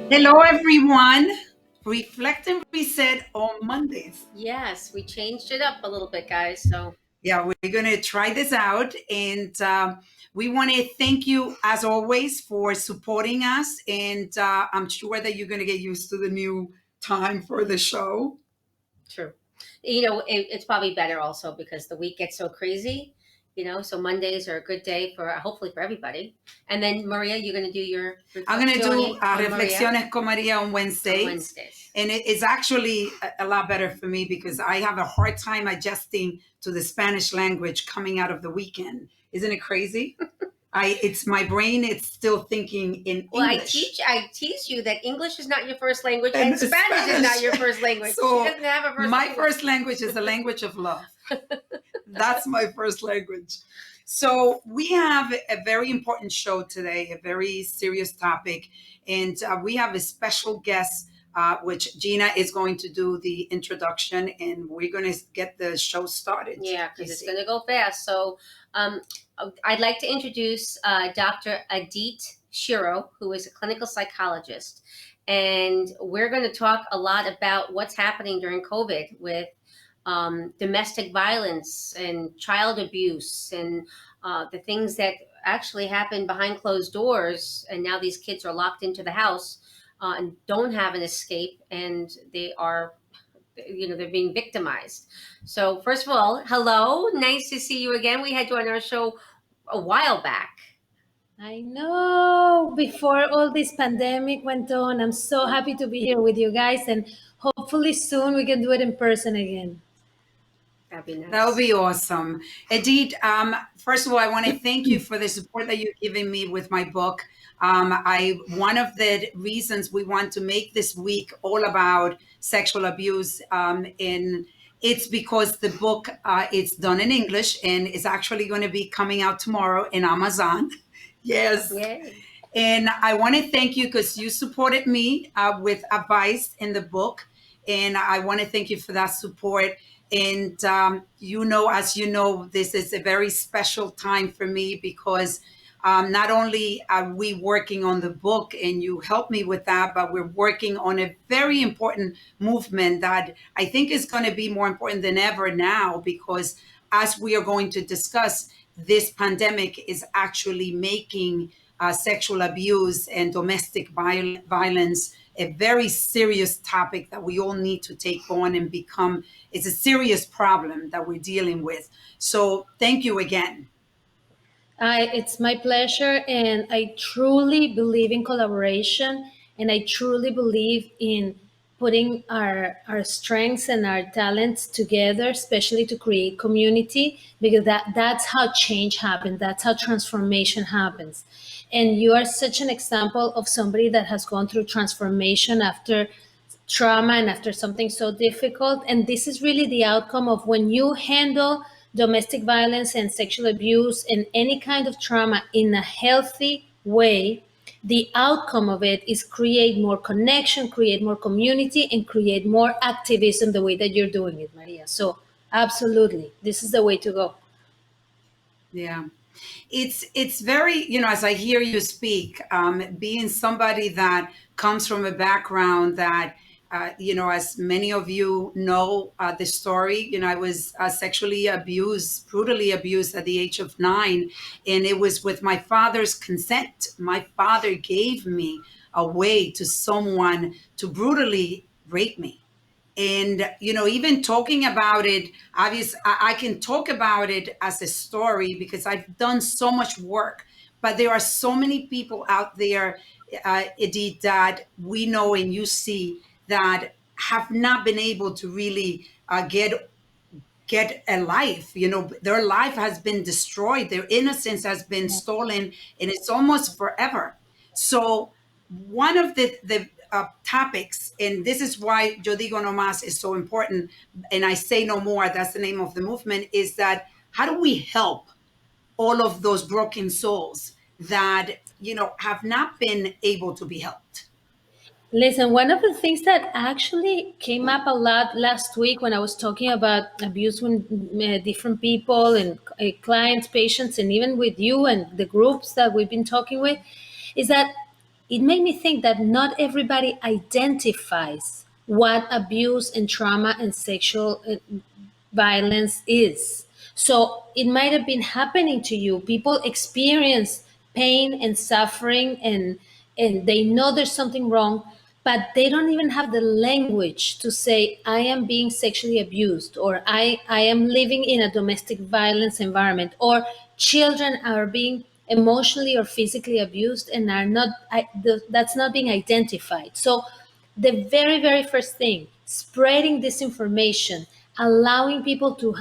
Hello, everyone. Reflect and reset on Mondays. Yes, we changed it up a little bit, guys. So Yeah, we're going to try this out. And we want to thank you, as always, for supporting us. And I'm sure that you're going to get used to the new time for the show. true. It's probably better also because the week gets so crazy. So Mondays are a good day for hopefully for everybody. And then Maria, you're going to do your I'm going to do reflezione on Maria Reflexiones con Maria on on Wednesdays. Wednesdays. And it's actually a lot better for me because I have a hard time adjusting to the Spanish language coming out of the weekend. Isn't it crazy? It's my brain. It's still thinking in Well, English. I tease you that English is not your first language And and Spanish is not your first language. So She doesn't have a first my language. first language is the language of love. That's my first language. So we have a very important show today, a very serious topic, and we have a special guest, which Gina is going to do the introduction, and we're going to get the show started. Yeah, because it's going to go fast. So I'd like to introduce Dr. Adit Shiro, who is a clinical psychologist. And we're going to talk a lot about what's happening during COVID with domestic violence and child abuse and the things that actually happen behind closed doors. And now these kids are locked into the house and don't have an escape, and they're being victimized. So first of all, hello, nice to see you again. We had you on our show a while back. I know. Before all this pandemic went on, I'm so happy to be here with you guys, and hopefully soon we can do it in person again. That'd be nice. That would be awesome. Edith, first of all, I want to thank you for the support that you're giving me with my book. One of the reasons we want to make this week all about sexual abuse, and it's because the book it's done in English and it's actually going to be coming out tomorrow in Amazon. Yes. Yay. And I want to thank you because you supported me with advice in the book. And I want to thank you for that support. And, as you know, this is a very special time for me because not only are we working on the book and you help me with that, but we're working on a very important movement that I think is going to be more important than ever now because as we are going to discuss, this pandemic is actually making sexual abuse and domestic violence a very serious topic that we all need to take on and become. It's a serious problem that we're dealing with. So thank you again. It's my pleasure, and I truly believe in collaboration, and I truly believe in putting our strengths and our talents together, especially to create community, because that's how change happens. That's how transformation happens. And you are such an example of somebody that has gone through transformation after trauma and after something so difficult. And this is really the outcome of when you handle domestic violence and sexual abuse and any kind of trauma in a healthy way. The outcome of it is create more connection, create more community, and create more activism the way that you're doing it, Maria. So absolutely, this is the way to go. Yeah. It's very, as I hear you speak, being somebody that comes from a background that, as many of you know the story, I was sexually abused, brutally abused at the age of 9. And it was with my father's consent. My father gave me away to someone to brutally rape me. And even talking about it, obviously I can talk about it as a story because I've done so much work, but there are so many people out there, Edith, that we know and you see that have not been able to really get a life. Their life has been destroyed, their innocence has been stolen, and it's almost forever. So one of the topics, and this is why Yo Digo No Más is so important, and I say no more, that's the name of the movement, is that how do we help all of those broken souls that, have not been able to be helped? Listen, one of the things that actually came up a lot last week when I was talking about abuse with different people and clients, patients, and even with you and the groups that we've been talking with, is that it made me think that not everybody identifies what abuse and trauma and sexual violence is. So it might have been happening to you. People experience pain and suffering, and they know there's something wrong, but they don't even have the language to say, I am being sexually abused, or I am living in a domestic violence environment, or children are being emotionally or physically abused and are not, that's not being identified. So the very, very first thing, spreading this information, allowing people to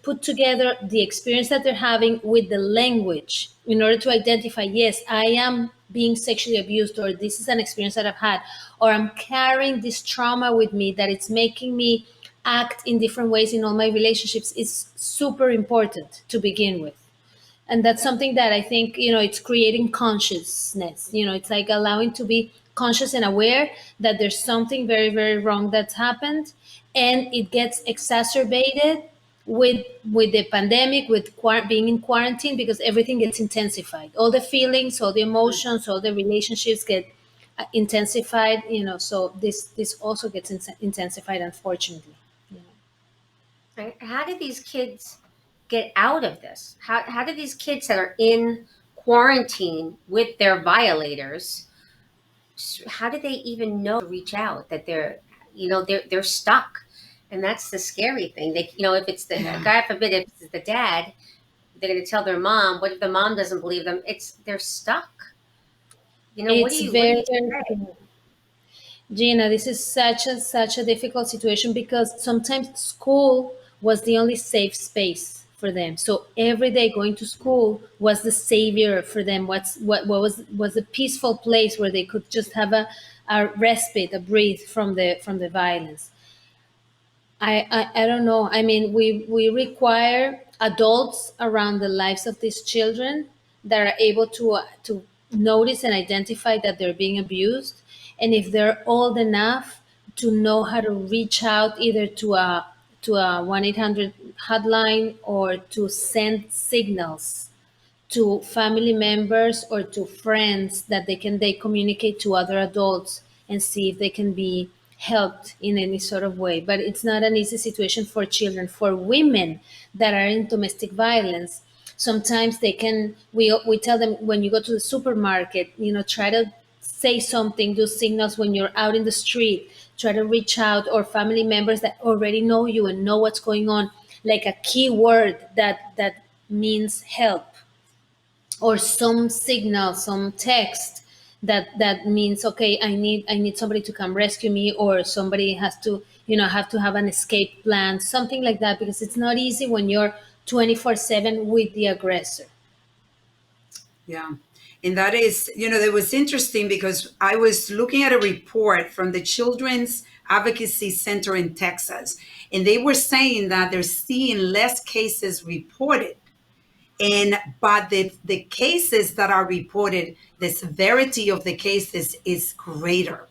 put together the experience that they're having with the language in order to identify, yes, I am being sexually abused, or this is an experience that I've had, or I'm carrying this trauma with me that it's making me act in different ways in all my relationships, is super important to begin with. And that's something that I think, it's creating consciousness. It's like allowing to be conscious and aware that there's something very, very wrong that's happened, and it gets exacerbated with the pandemic, with being in quarantine, because everything gets intensified. All the feelings, all the emotions, all the relationships get intensified. So this also gets intensified, unfortunately. Right? How did these kids get out of this? How did these kids that are in quarantine with their violators, how did they even know to reach out, that they're stuck? And that's the scary thing. They, if it's the, Yeah. God forbid, if it's the dad, they're going to tell their mom. What if the mom doesn't believe them? They're stuck. What do It's you very, very say? true. Gina, this is such a difficult situation, because sometimes school was the only safe space for them. So every day going to school was the savior for them. What was a peaceful place where they could just have a respite, a breathe from the violence. I don't know. I mean, we require adults around the lives of these children that are able to notice and identify that they're being abused, and if they're old enough to know how to reach out either to a 1-800 hotline, or to send signals to family members or to friends, that they communicate to other adults and see if they can be helped in any sort of way. But it's not an easy situation for children. For women that are in domestic violence, sometimes we tell them, when you go to the supermarket, try to say something, do signals when you're out in the street, try to reach out, or family members that already know you and know what's going on, like a key word that means help, or some signal, some text that means, okay, I need somebody to come rescue me, or somebody has to, have to have an escape plan, something like that, because it's not easy when you're 24/7 with the aggressor. Yeah. And that is, that was interesting because I was looking at a report from the Children's Advocacy Center in Texas, and they were saying that they're seeing less cases reported. But the cases that are reported, the severity of the cases is greater.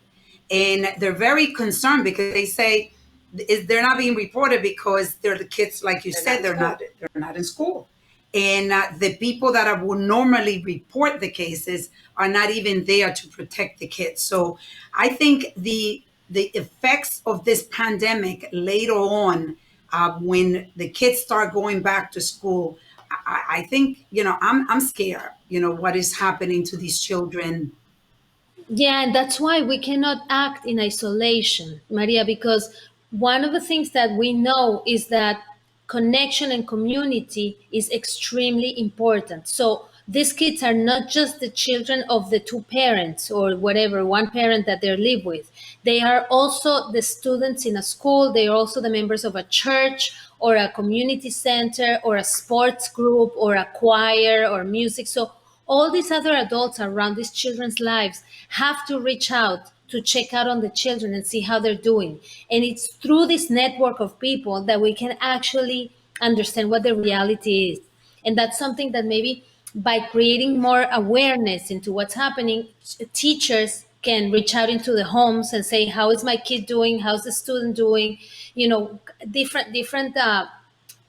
And they're very concerned because they say they're not being reported because they're the kids, like you said, they're not in school. And the people that would normally report the cases are not even there to protect the kids. So I think the effects of this pandemic later on, when the kids start going back to school, I think, I'm scared, what is happening to these children. Yeah, and that's why we cannot act in isolation, Maria, because one of the things that we know is that connection and community is extremely important. So these kids are not just the children of the two parents, or whatever, one parent that they live with. They are also the students in a school, they are also the members of a church, or a community center, or a sports group, or a choir, or music. So all these other adults around these children's lives have to reach out to check out on the children and see how they're doing. And it's through this network of people that we can actually understand what the reality is. And that's something that maybe by creating more awareness into what's happening, teachers can reach out into the homes and say, how is my kid doing? How's the student doing? Different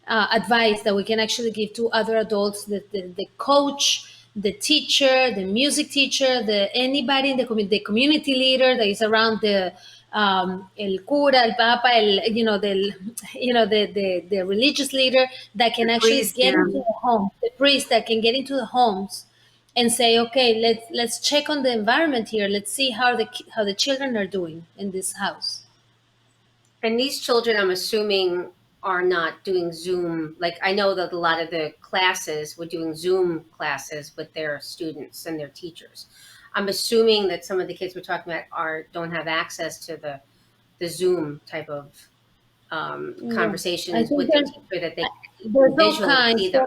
advice that we can actually give to other adults, the coach, the teacher, the music teacher, the anybody in the community, the community leader that is around, the el cura, el papa, the religious leader that can The actually priest, get yeah. into the home, the priest that can get into the homes and say, okay, let's check on the environment here. Let's see how the children are doing in this house. And these children, I'm assuming, are not doing Zoom. Like, I know that a lot of the classes were doing Zoom classes with their students and their teachers. I'm assuming that some of the kids we're talking about don't have access to the Zoom type of Yeah, I conversations think with their teacher, that they there's can all visually kinds. see them.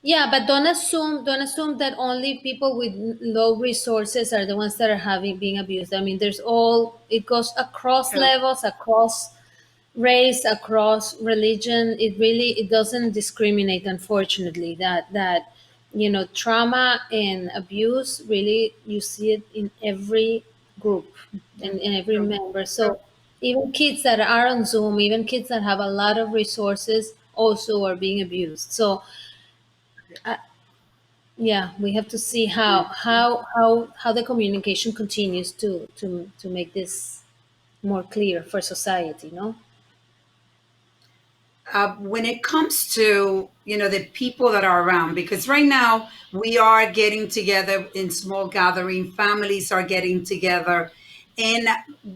Yeah, but don't assume that only people with low resources are the ones that are having being abused. I mean, it goes across So, levels, across race, across religion. It doesn't discriminate, unfortunately. That trauma and abuse, really, you see it in every group and in every so, member. So even kids that are on Zoom, even kids that have a lot of resources, also are being abused. So yeah, we have to see how the communication continues to make this more clear for society, no? When it comes to the people that are around, because right now we are getting together in small gathering, families are getting together, and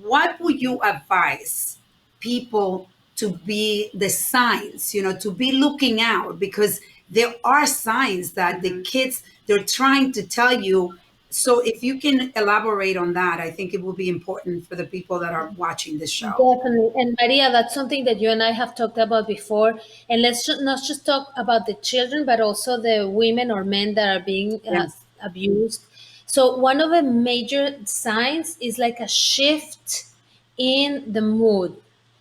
what would you advise people to be the signs, to be looking out, because there are signs that the mhm. kids, they're trying to tell you. So if you can elaborate on that, I think it will be important for the people that are watching this show. Definitely. And Maria, that's something that you and I have talked about before. And not just talk about the children, but also the women or men that are being Yeah. abused. So, one of the major signs is like a shift in the mood.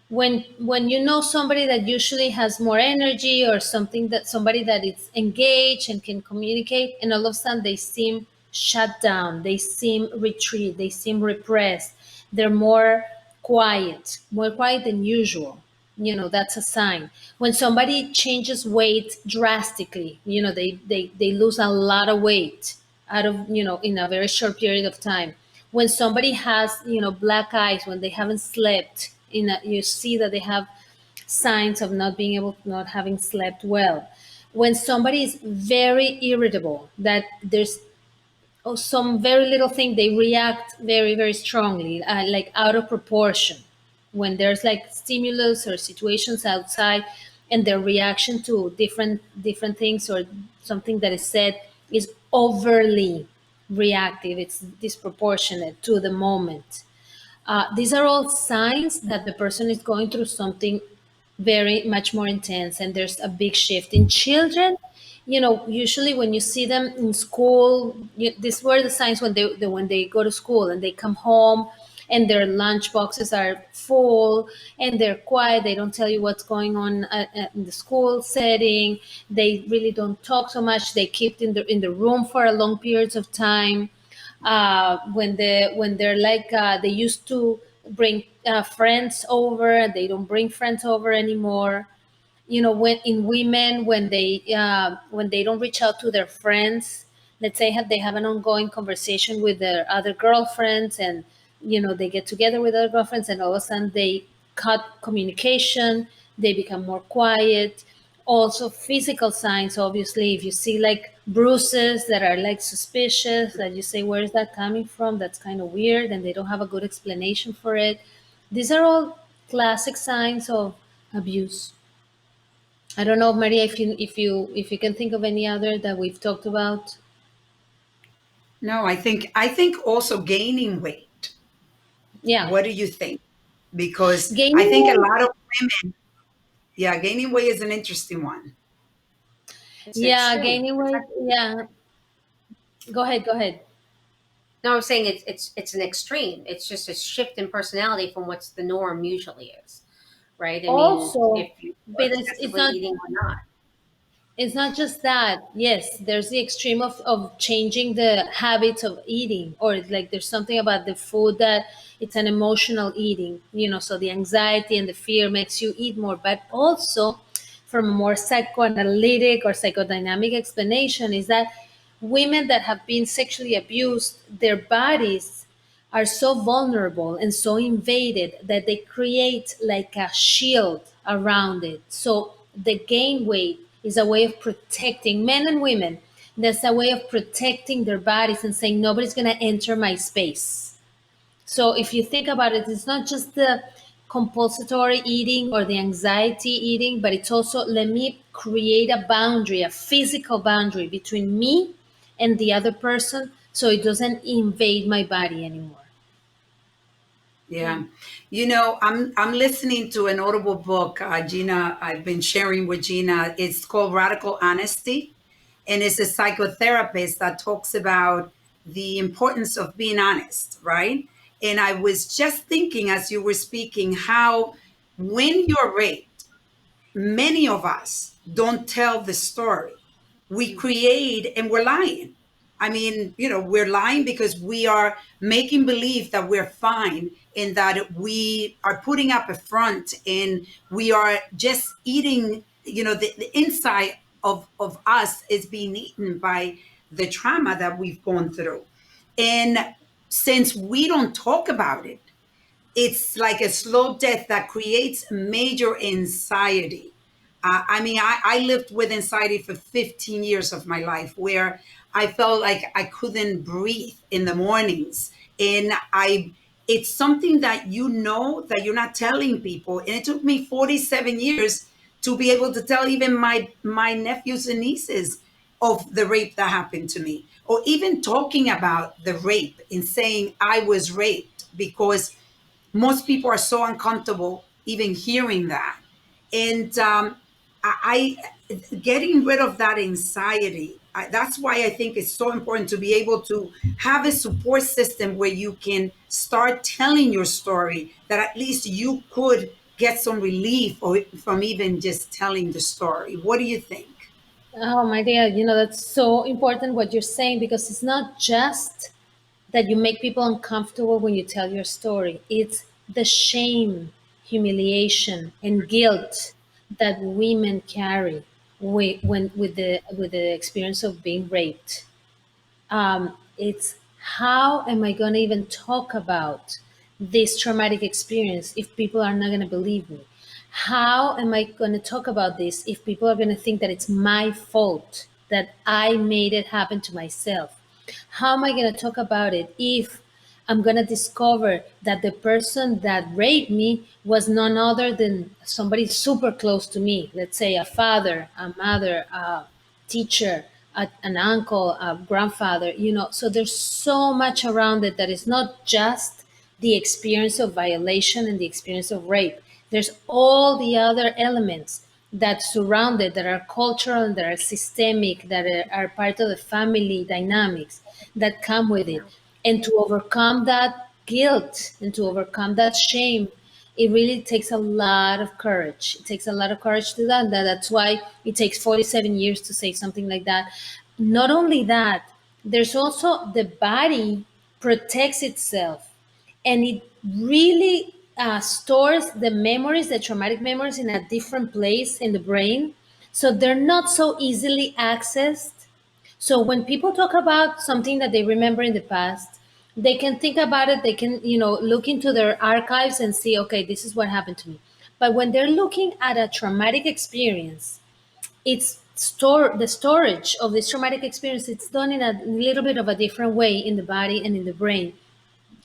When you know somebody that usually has more energy, or somebody that is engaged and can communicate, and all of a sudden they seem shut down, they seem retreat, they seem repressed, they're more quiet than usual. That's a sign. When somebody changes weight drastically, they lose a lot of weight out of in a very short period of time. When somebody has black eyes, when they haven't slept, you see that they have signs of not having slept well. When somebody is very irritable, that there's some very little thing, they react very, very strongly, like out of proportion. When there's like stimulus or situations outside, and their reaction to different things, or something that is said, is overly reactive, it's disproportionate to the moment. These are all signs that the person is going through something very much more intense, and there's a big shift in children. Usually when you see them in school, these were the signs when they go to school and they come home, and their lunch boxes are full, and they're quiet. They don't tell you what's going on in the school setting. They really don't talk so much. They keep in the room for a long periods of time. When they're like, they used to bring friends over, they don't bring friends over anymore. When in women, when they don't reach out to their friends, let's say they have an ongoing conversation with their other girlfriends, and they get together with other girlfriends, and all of a sudden they cut communication, they become more quiet. Also physical signs, obviously, if you see like bruises that are like suspicious, that you say, where is that coming from? That's kind of weird, and they don't have a good explanation for it. These are all classic signs of abuse. I don't know, Maria, if you can think of any other that we've talked about. No, I think also gaining weight. Yeah, What do you think? Because I gaining think a weight. lot of women, yeah, gaining weight is an interesting one. It's an Yeah, extreme. gaining weight. Yeah, go ahead, go ahead. No, I'm saying it's an extreme. It's just a shift in personality from what's the norm usually is, right? I mean, if Also, you're but it's excessively not eating or not. it's not just that. Yes, there's the extreme of changing the habits of eating, or like there's something about the food that it's an emotional eating, so the anxiety and the fear makes you eat more. But also, from a more psychoanalytic or psychodynamic explanation, is that women that have been sexually abused, their bodies are so vulnerable and so invaded that they create like a shield around it. So the gain weight is a way of protecting men and women. That's a way of protecting their bodies and saying nobody's going to enter my space. So if you think about it, it's not just the compulsory eating or the anxiety eating, but it's also let me create a boundary, a physical boundary between me and the other person so it doesn't invade my body anymore. Yeah. You know, I'm listening to an Audible book, Gina, I've been sharing with Gina. It's called Radical Honesty. And it's a psychotherapist that talks about the importance of being honest, right? And I was just thinking as you were speaking how when you're raped, many of us don't tell the story. We create and we're lying. I mean, you know, we're lying because we are making believe that we're fine and that we are putting up a front and we are just eating, you know, the inside of us is being eaten by the trauma that we've gone through. And since we don't talk about it, it's like a slow death that creates major anxiety. I mean, I lived with anxiety for 15 years of my life where I felt like I couldn't breathe in the mornings. And it's something that you know that you're not telling people. And it took me 47 years to be able to tell even my nephews and nieces of the rape that happened to me, or even talking about the rape and saying I was raped, because most people are so uncomfortable even hearing that. And getting rid of that anxiety, that's why I think it's so important to be able to have a support system where you can start telling your story, that at least you could get some relief from even just telling the story. What do you think? Oh my dear, that's so important what you're saying, because it's not just that you make people uncomfortable when you tell your story. It's the shame, humiliation, and guilt that women carry with the experience of being raped. It's how am I going to even talk about this traumatic experience if people are not going to believe me? How am I going to talk about this if people are going to think that it's my fault, that I made it happen to myself? How am I going to talk about it if I'm going to discover that the person that raped me was none other than somebody super close to me? Let's say a father, a mother, a teacher, an uncle, a grandfather, so there's so much around it that is not just the experience of violation and the experience of rape. There's all the other elements that surround it, that are cultural and that are systemic, that are part of the family dynamics that come with it. And to overcome that guilt and to overcome that shame, it really takes a lot of courage. It takes a lot of courage to do that. That's why it takes 47 years to say something like that. Not only that, there's also the body protects itself, and it really stores the memories, the traumatic memories, in a different place in the brain. So they're not so easily accessed. So when people talk about something that they remember in the past, they can think about it, they can, look into their archives and see, okay, this is what happened to me. But when they're looking at a traumatic experience, the storage of this traumatic experience, it's done in a little bit of a different way in the body and in the brain.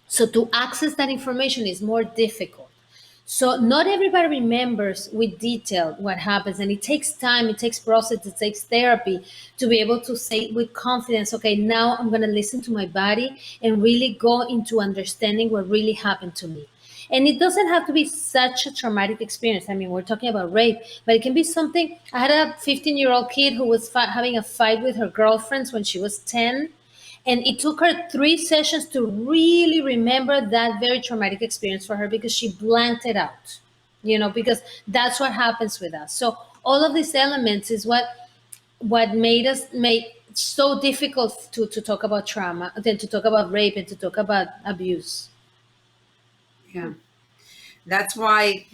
So to access that information is more difficult. So not everybody remembers with detail what happens, and it takes time, it takes process, it takes therapy to be able to say with confidence, okay, now I'm going to listen to my body and really go into understanding what really happened to me. And it doesn't have to be such a traumatic experience. I mean, we're talking about rape, but it can be something. I had a 15-year-old kid who was having a fight with her girlfriends when she was 10, and it took her 3 sessions to really remember that very traumatic experience for her, because she blanked it out, because that's what happens with us. So all of these elements is what made us make so difficult to talk about trauma, then to talk about rape and to talk about abuse. Yeah. That's why,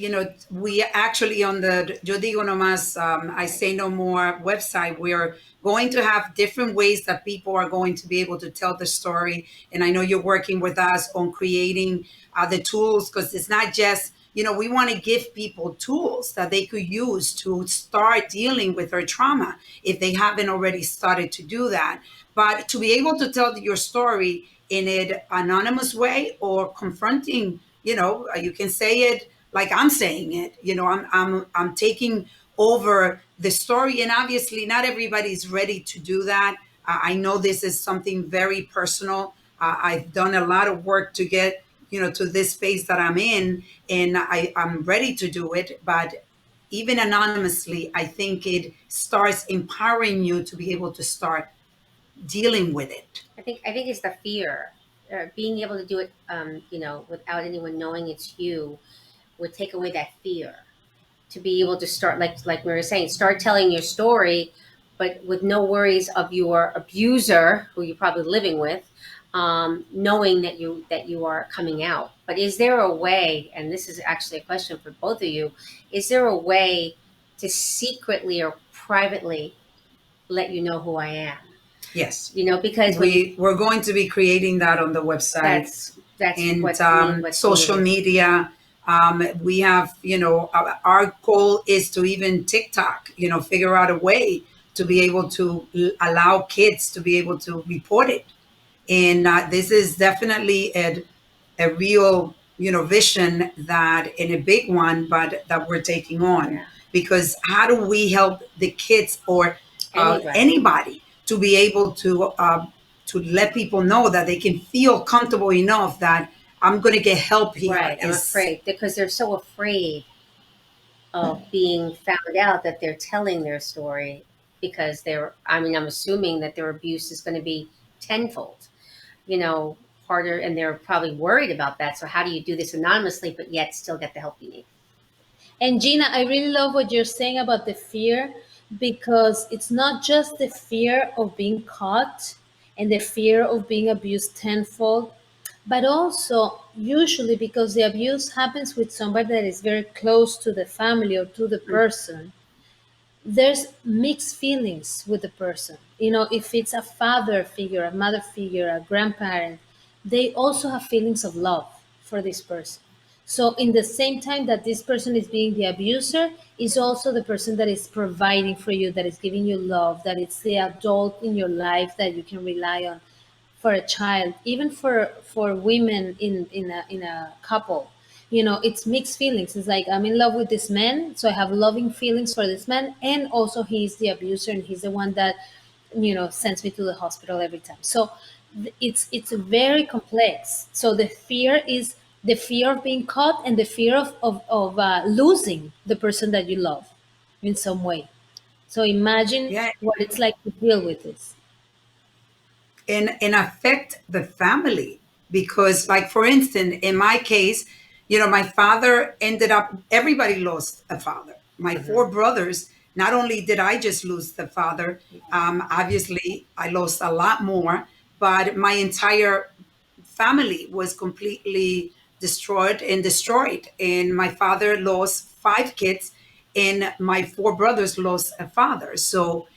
we actually on the Yo Digo Nomás, I Say No More website, we're going to have different ways that people are going to be able to tell the story. And I know you're working with us on creating the tools, because it's not just, we want to give people tools that they could use to start dealing with their trauma if they haven't already started to do that. But to be able to tell your story in an anonymous way or confronting, you can say it like I'm saying it. I'm taking over the story, and obviously not everybody's ready to do that. I know this is something very personal. I've done a lot of work to get, to this space that I'm in, and I'm ready to do it. But even anonymously, I think it starts empowering you to be able to start dealing with it. I think it's the fear, being able to do it, without anyone knowing it's you, would take away that fear. To be able to start, like we were saying, start telling your story, but with no worries of your abuser, who you're probably living with, knowing that you are coming out. But is there a way? And this is actually a question for both of you. Is there a way to secretly or privately let you know who I am? Yes. Because when We're going to be creating that on the website that's and what's what's social needed. media. We have, our goal is to even TikTok, figure out a way to be able to allow kids to be able to report it. And this is definitely a real, vision, that, and a big one, but that we're taking on. Yeah. Because how do we help the kids or Anybody. anybody to be able to let people know that they can feel comfortable enough that I'm going to get help here? Right. I'm afraid because they're so afraid of being found out that they're telling their story, because I'm assuming that their abuse is going to be tenfold, you know, harder, and they're probably worried about that. So how do you do this anonymously but yet still get the help you need? And Gina, I really love what you're saying about the fear, because it's not just the fear of being caught and the fear of being abused tenfold, but also usually because the abuse happens with somebody that is very close to the family or to the person, there's mixed feelings with the person. If it's a father figure, a mother figure, a grandparent, they also have feelings of love for this person. So, in the same time that this person is being the abuser, is also the person that is providing for you, that is giving you love, that it's the adult in your life that you can rely on for a child, even for women in a couple. It's mixed feelings. It's like, I'm in love with this man, so I have loving feelings for this man, and also he's the abuser, and he's the one that sends me to the hospital every time. So it's very complex. So the fear is the fear of being caught, and the fear of losing the person that you love in some way. So imagine Yeah, what it's like to deal with this. and affect the family. Because, like, for instance, in my case, my father ended up, everybody lost a father. My four brothers, not only did I just lose the father, obviously I lost a lot more, but my entire family was completely destroyed. And my father lost five kids, and my four brothers lost a father. So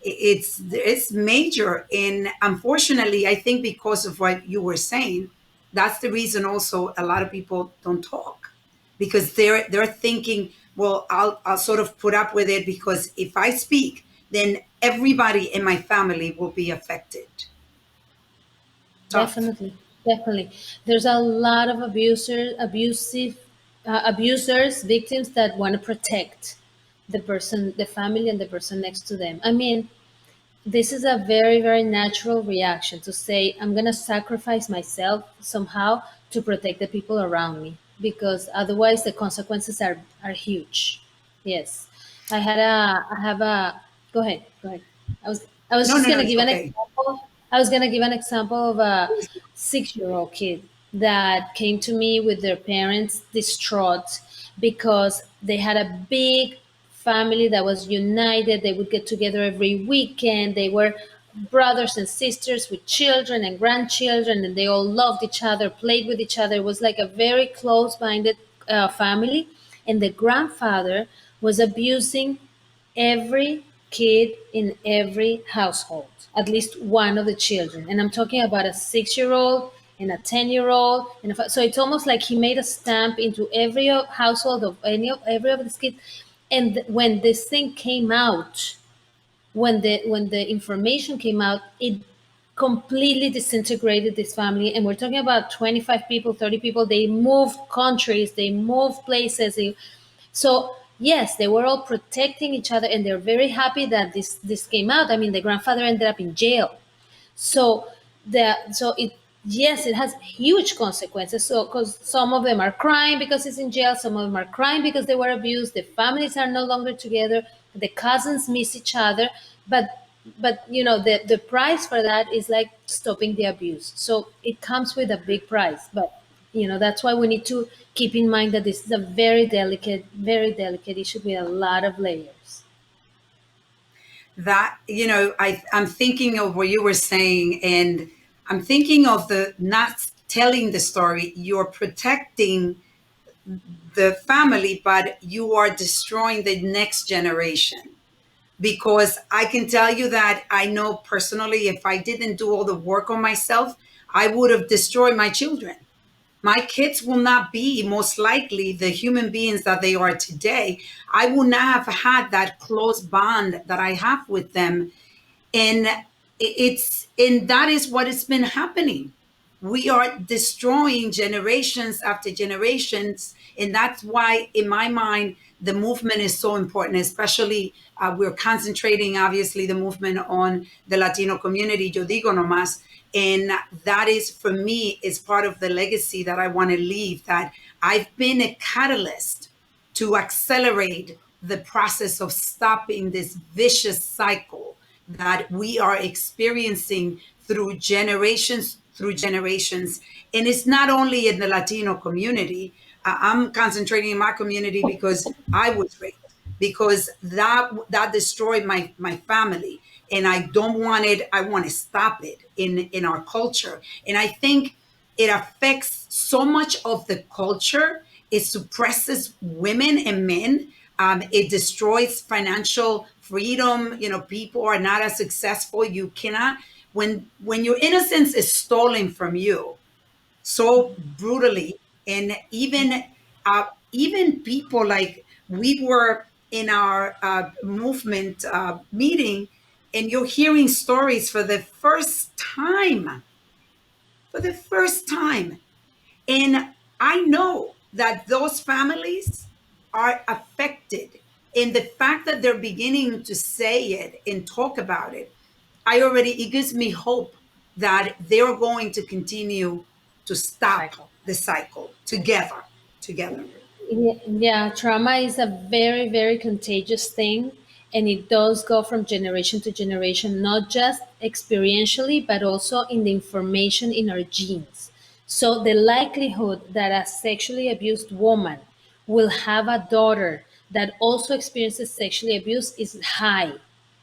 it's major. And unfortunately, I think because of what you were saying, that's the reason also a lot of people don't talk, because they're thinking, well, I'll sort of put up with it, because if I speak, then everybody in my family will be affected. Tough. Definitely, definitely. There's a lot of abusers, victims that want to protect the person, the family, and the person next to them. I mean, this is a very, very natural reaction to say, I'm going to sacrifice myself somehow to protect the people around me, because otherwise the consequences are huge. Yes. I have a, go ahead, go ahead. I was No, just no, going no, to it's give an okay. example. I was going to give an example of a 6-year-old kid that came to me with their parents distraught because they had a big family that was united. They would get together every weekend. They were brothers and sisters with children and grandchildren, and they all loved each other, played with each other. It was like a very close minded family, and the grandfather was abusing every kid in every household, at least one of the children. And I'm talking about a 6 year old and a 10-year-old. So it's almost like he made a stamp into every household of every of these kids. And when this thing came out, when the information came out, it completely disintegrated this family. And we're talking about 25 people, 30 people. They moved countries, they moved places. So yes, they were all protecting each other, and they're very happy that this came out. I mean, the grandfather ended up in jail. So it, yes, it has huge consequences. So because some of them are crying because he's in jail, some of them are crying because they were abused. The families are no longer together. The cousins miss each other, but the price for that is like stopping the abuse. So it comes with a big price, but that's why we need to keep in mind that this is a very delicate issue with a lot of layers. That, I'm thinking of what you were saying, and I'm thinking of the not telling the story. You're protecting the family, but you are destroying the next generation. Because I can tell you that I know personally, if I didn't do all the work on myself, I would have destroyed my children. My kids will not be most likely the human beings that they are today. I would not have had that close bond that I have with them. And that is what has been happening. We are destroying generations after generations, and that's why in my mind the movement is so important. Especially we're concentrating obviously the movement on the Latino community, yo digo nomás. And that is, for me, is part of the legacy that I want to leave, that I've been a catalyst to accelerate the process of stopping this vicious cycle that we are experiencing through generations. And it's not only in the Latino community. I'm concentrating in my community because I was raped, because that destroyed my family, and I don't want it. I want to stop it in our culture. And I think it affects so much of the culture. It suppresses women and men. It destroys financial freedom. People are not as successful. You cannot, when your innocence is stolen from you so brutally. And even people, like, we were in our movement meeting, and you're hearing stories for the first time. And I know that those families are affected. And the fact that they're beginning to say it and talk about it, it gives me hope that they're going to continue to stop Cycle. the cycle together. Together. Yeah, trauma is a very, very contagious thing, and it does go from generation to generation, not just experientially, but also in the information in our genes. So the likelihood that a sexually abused woman will have a daughter that also experiences sexually abuse is high,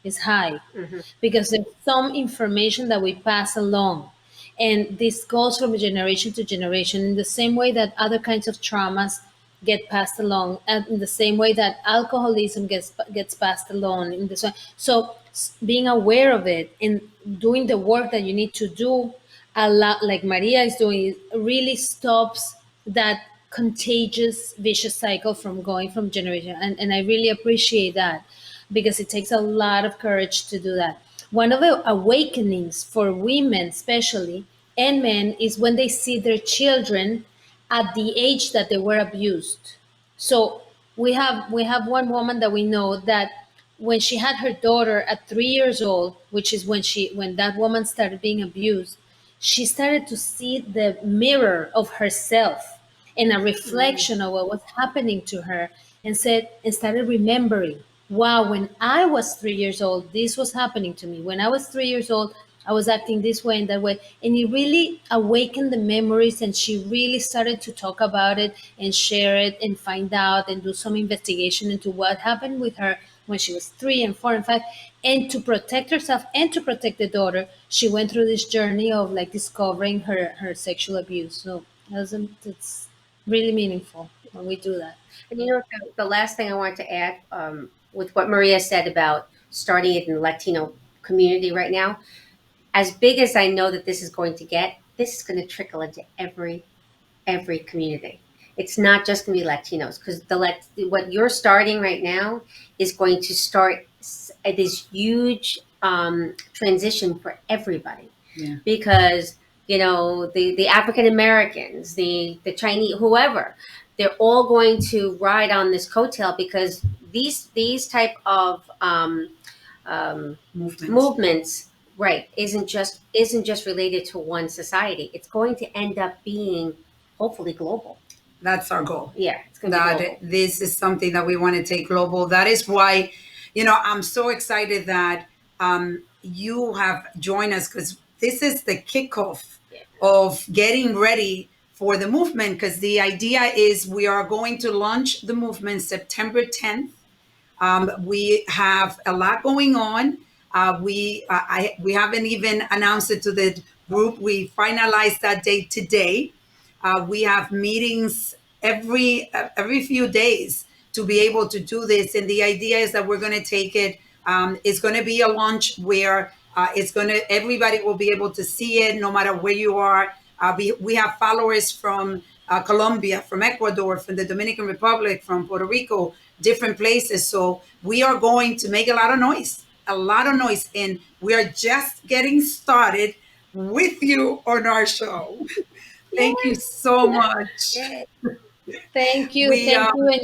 Hmm. because there's some information that we pass along. And this goes from generation to generation in the same way that other kinds of traumas get passed along, and in the same way that alcoholism gets passed along in this way. So being aware of it and doing the work that you need to do, a lot like Maria is doing, it really stops that contagious vicious cycle from going from generation. And I really appreciate that, because it takes a lot of courage to do that. One of the awakenings for women, especially, and men, is when they see their children at the age that they were abused. So we have one woman that we know that when she had her daughter at 3 years old, which is when that woman started being abused, she started to see the mirror of herself and a reflection of what was happening to her, and started remembering, wow, when I was 3 years old, this was happening to me. When I was 3 years old, I was acting this way and that way. And it really awakened the memories, and she really started to talk about it and share it and find out and do some investigation into what happened with her when she was 3 and 4 and 5. And to protect herself and to protect the daughter, she went through this journey of like discovering her sexual abuse. So that's really meaningful. when we do that. And the last thing I wanted to add, with what Maria said about starting it in the Latino community right now, as big as I know that this is going to get, this is going to trickle into every community. It's not just going to be Latinos, because what you're starting right now is going to start this huge transition for everybody. Yeah. Because the African Americans, the Chinese, whoever, they're all going to ride on this coattail, because these type of movements, right, isn't just related to one society. It's going to end up being hopefully global. That's our goal. Yeah, it's going to be That global. this is something that we want to take global. That is why, I'm so excited that you have joined us, because this is the kickoff of getting ready for the movement. Because the idea is we are going to launch the movement September 10th. We have a lot going on. We haven't even announced it to the group. We finalized that date today. We have meetings every few days to be able to do this, and the idea is that we're going to take it. It's going to be a launch where everybody will be able to see it, no matter where you are. We have followers from Colombia, from Ecuador, from the Dominican Republic, from Puerto Rico, different places. So we are going to make a lot of noise, and we are just getting started with you on our show. Thank you so much. Yeah. Thank you, We thank you, and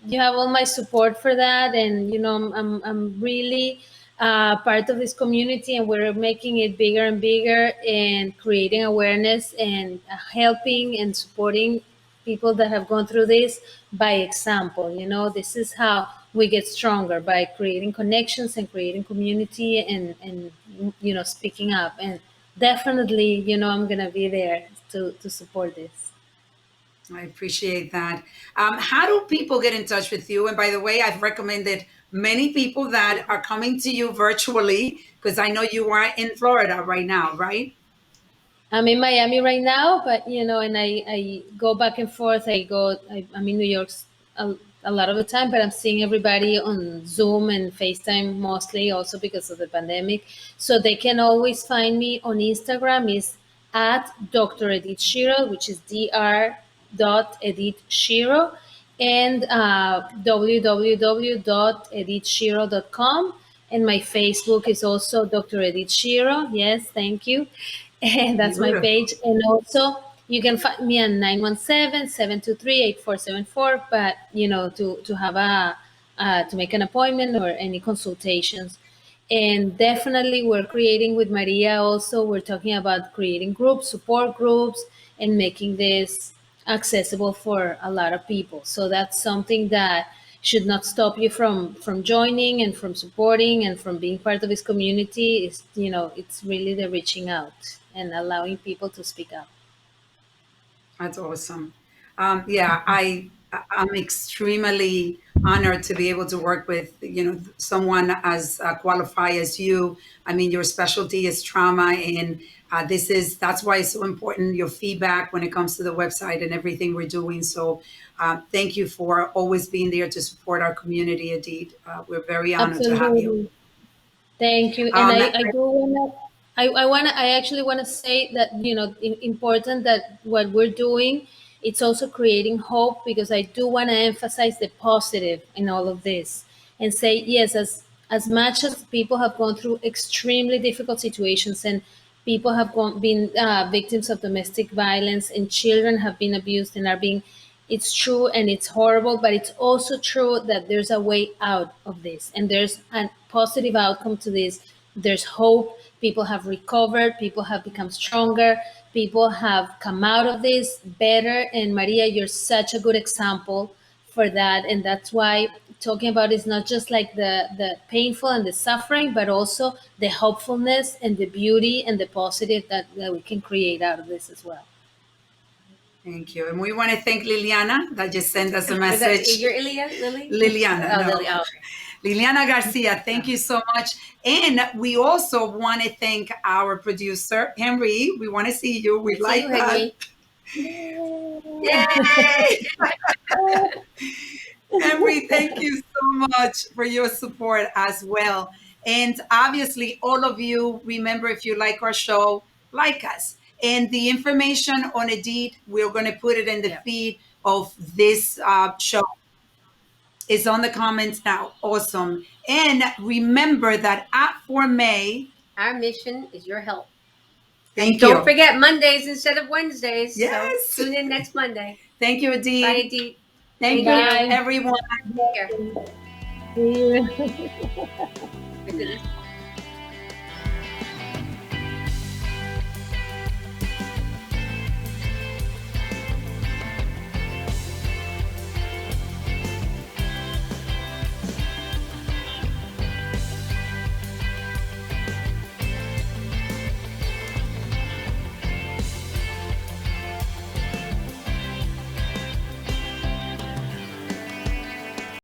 you have all my support for that, and I'm really part of this community, and we're making it bigger and bigger, and creating awareness, and helping and supporting people that have gone through this by example. This is how we get stronger, by creating connections and creating community, and speaking up, and definitely, I'm gonna be there to support this. I appreciate that. How do people get in touch with you? And by the way, I've recommended many people that are coming to you virtually, because I know you are in Florida right now, right? I'm in Miami right now, but and I go back and forth. I'm in New York a lot of the time, but I'm seeing everybody on Zoom and FaceTime mostly, also because of the pandemic. So they can always find me on Instagram is at Dr. Edith Shiro, which is dr.edith.shiro, and www.edithshiro.com. And my Facebook is also Dr. Edith Shiro. Yes, thank you. And that's my Beautiful. page. And also, you can find me on 917-723-8474. But to have to make an appointment or any consultations. And definitely, we're creating with Maria also. We're talking about creating groups, support groups, and making this accessible for a lot of people. So that's something that should not stop you from joining and from supporting and from being part of this community. Is it's really the reaching out and allowing people to speak up. That's awesome. Yeah, I'm extremely honored to be able to work with someone as qualified as you. I mean, your specialty is trauma, and that's why it's so important, your feedback when it comes to the website and everything we're doing. So, thank you for always being there to support our community, Adit. We're very honored to have you. Absolutely. Thank you. And Um, I do wanna, I actually wanna say that, important that what we're doing, it's also creating hope, because I do wanna emphasize the positive in all of this, and say, yes, as much as people have gone through extremely difficult situations, and people have been victims of domestic violence, and children have been abused and are being, it's true and it's horrible, but it's also true that there's a way out of this, and there's a positive outcome to this. There's hope. People have recovered. People have become stronger. People have come out of this better. And Maria, you're such a good example for that. And that's why talking about is not just like the painful and the suffering, but also the hopefulness and the beauty and the positive that we can create out of this as well. Thank you. And we want to thank Liliana that just sent us a Is that message. your Lily? Liliana, Oh, no. Lily. Oh, Liliana Garcia, thank you so much. And we also want to thank our producer, Henry. We want to see you. We okay. like See you, that. Henry. Yay! Henry, thank you so much for your support as well. And obviously, all of you, remember, if you like our show, like us. And the information on Edith, we're going to put it in the Yeah. feed of this show. It's on the comments now. Awesome. And remember that at Formé, Our mission is your help. And thank don't you. forget Mondays instead of Wednesdays. Yes. So tune in next Monday. Thank you, Bye, Edith. Adit. Thank Thank you, you. Bye. everyone. Take care. See you. Look at this.